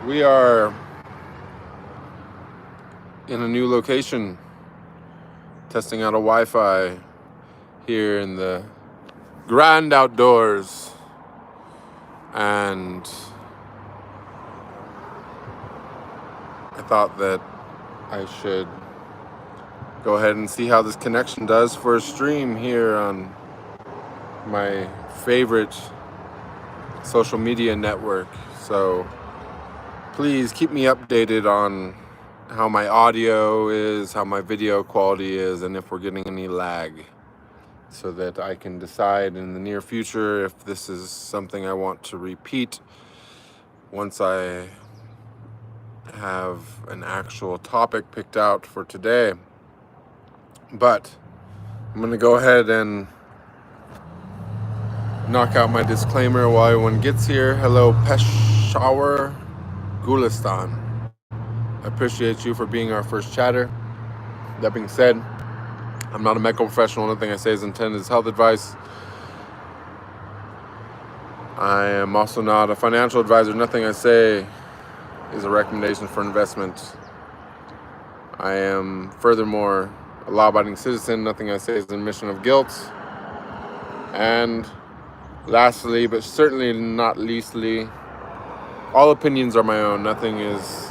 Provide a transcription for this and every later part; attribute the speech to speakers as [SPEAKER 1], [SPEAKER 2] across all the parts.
[SPEAKER 1] We are in a new location, testing out a Wi-Fi here in the grand outdoors, and I thought that I should go ahead and see how this connection does for a stream here on my favorite social media network. So please keep me updated on how my audio is, how my video quality is, and if we're getting any lag, so that I can decide in the near future if this is something I want to repeat once I have an actual topic picked out for today. But I'm going to go ahead and knock out my disclaimer while everyone gets here. Hello, Peshawar Gulistan. I appreciate you for being our first chatter. That being said, I'm not a medical professional. Nothing I say is intended as health advice. I am also not a financial advisor. Nothing I say is a recommendation for investment. I am, furthermore, a law-abiding citizen. Nothing I say is an admission of guilt. And lastly, but certainly not leastly, all opinions are my own. Nothing is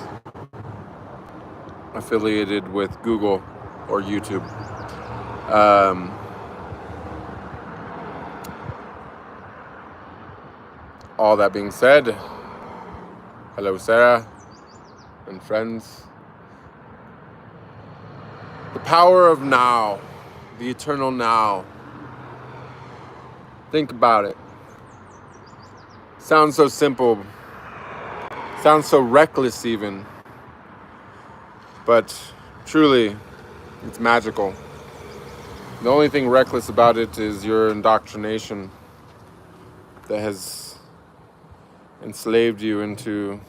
[SPEAKER 1] affiliated with Google or YouTube. All that being said, hello Sarah and friends. The power of now, the eternal now. Think about it. Sounds so simple, sounds so reckless even, but truly, it's magical. The only thing reckless about it is your indoctrination that has enslaved you into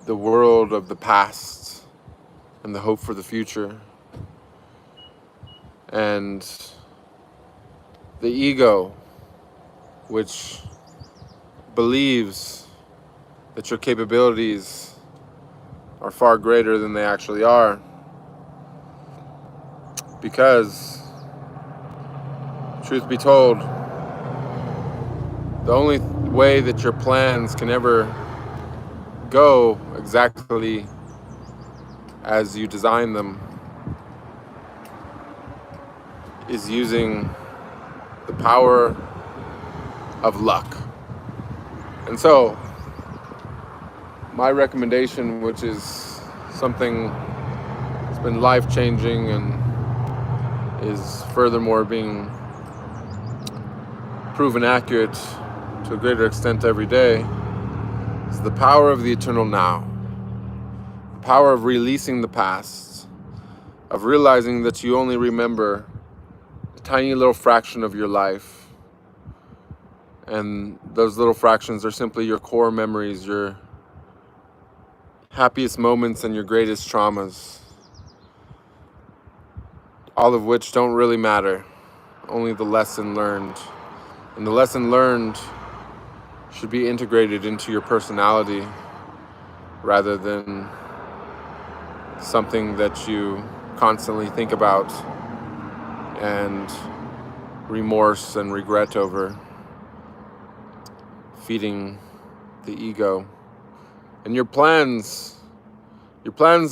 [SPEAKER 1] the world of the past and the hope for the future. And the ego, which believes that your capabilities are far greater than they actually are, because, truth be told, the only way that your plans can ever go exactly as you design them is using the power of luck. And so, my recommendation, which is something that's been life-changing and is furthermore being proven accurate to a greater extent every day, is the power of the eternal now. The power of releasing the past, of realizing that you only remember a tiny little fraction of your life, and those little fractions are simply your core memories, your happiest moments and your greatest traumas, all of which don't really matter, only the lesson learned. And the lesson learned should be integrated into your personality rather than something that you constantly think about and remorse and regret over, feeding the ego. And your plans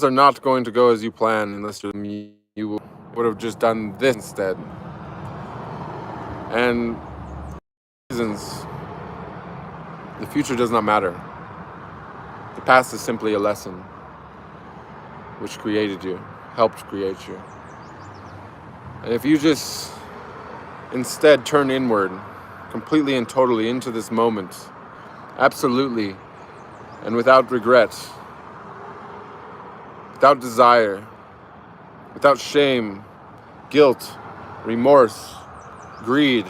[SPEAKER 1] are not going to go as you plan unless you would have just done this instead. And reasons, the future does not matter. The past is simply a lesson which created you, helped create you. And if you just instead turn inward, completely and totally into this moment, absolutely, and without regret, without desire, without shame, guilt, remorse, greed,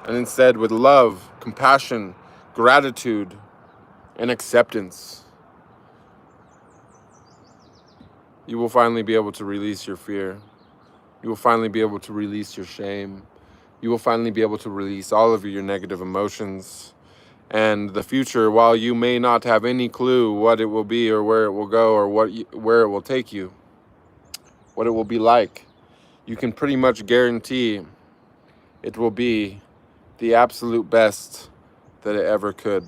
[SPEAKER 1] and instead with love, compassion, gratitude, and acceptance, you will finally be able to release your fear. You will finally be able to release your shame. You will finally be able to release all of your negative emotions. And the future, while you may not have any clue what it will be or where it will go or where it will take you, what it will be like, you can pretty much guarantee it will be the absolute best that it ever could,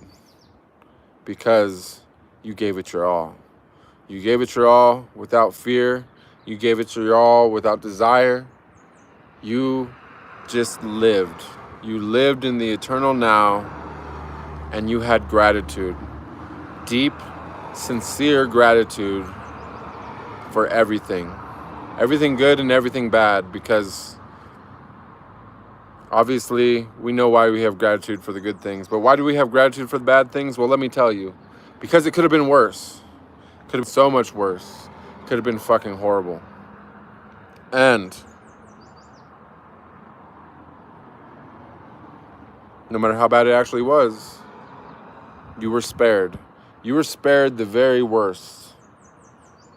[SPEAKER 1] because you gave it your all. You gave it your all without fear. You gave it your all without desire. You just lived. You lived in the eternal now, and you had gratitude. Deep, sincere gratitude for everything. Everything good and everything bad, because obviously we know why we have gratitude for the good things. But why do we have gratitude for the bad things? Well, let me tell you. Because it could have been worse. Could have been so much worse. Could have been fucking horrible. And no matter how bad it actually was, you were spared. You were spared the very worst.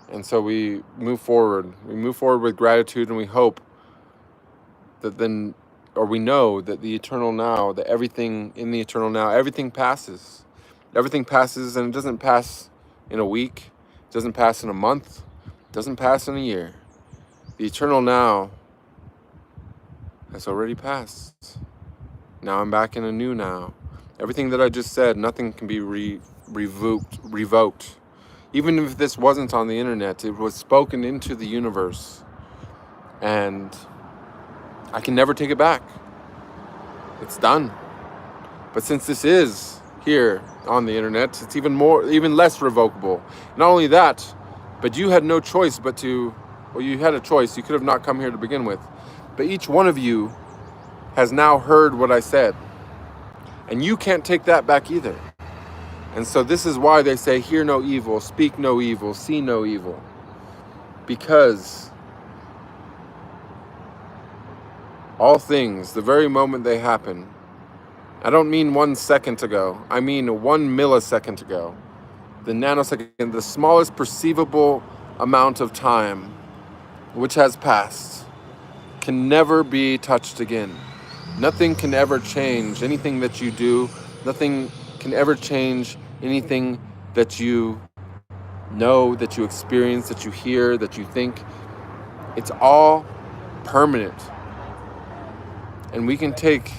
[SPEAKER 1] And so we move forward. We move forward with gratitude, and we hope that then, or we know that the eternal now, that everything in the eternal now, everything passes. Everything passes, and it doesn't pass in a week. It doesn't pass in a month. It doesn't pass in a year. The eternal now has already passed. Now I'm back in a new now. Everything that I just said, nothing can be revoked. Even if this wasn't on the internet, it was spoken into the universe. And I can never take it back. It's done. But since this is here on the internet, it's even less revocable. Not only that, but you had no choice but to, well, you had a choice. You could have not come here to begin with. But each one of you has now heard what I said. And you can't take that back either. And so this is why they say, hear no evil, speak no evil, see no evil. Because all things, the very moment they happen, I don't mean 1 second ago, I mean 1 millisecond ago, the nanosecond, the smallest perceivable amount of time which has passed, can never be touched again. Nothing can ever change anything that you do. Nothing can ever change anything that you know, that you experience, that you hear, that you think. It's all permanent. And we can take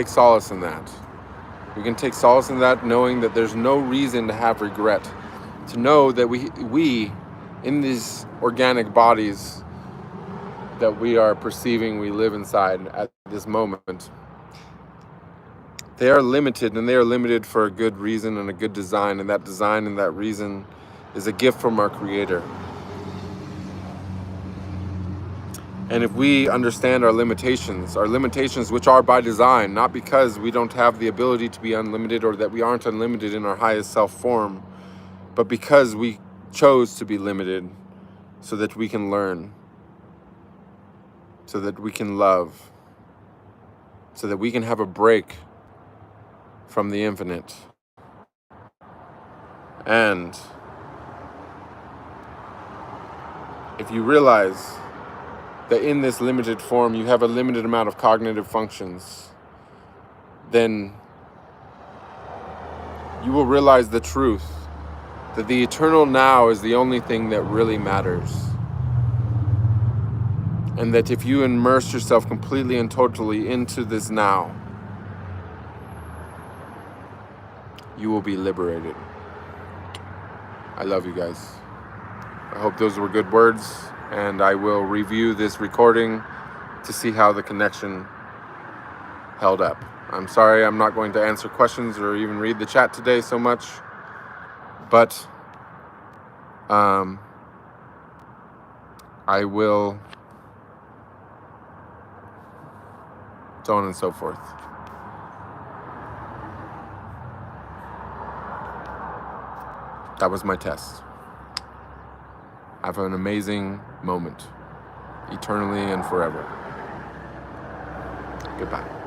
[SPEAKER 1] solace in that. We can take solace in that, knowing that there's no reason to have regret. To know that we in these organic bodies that we are perceiving, we live inside at this moment, they are limited, and they are limited for a good reason and a good design, and that design and that reason is a gift from our Creator. And if we understand our limitations which are by design, not because we don't have the ability to be unlimited or that we aren't unlimited in our highest self form, but because we chose to be limited so that we can learn, so that we can love, so that we can have a break from the infinite. And if you realize that in this limited form you have a limited amount of cognitive functions, then you will realize the truth that the eternal now is the only thing that really matters. And that if you immerse yourself completely and totally into this now, you will be liberated. I love you guys. I hope those were good words, and I will review this recording to see how the connection held up. I'm sorry I'm not going to answer questions or even read the chat today so much, but I will, so on and so forth. That was my test. Have an amazing moment, eternally and forever. Goodbye.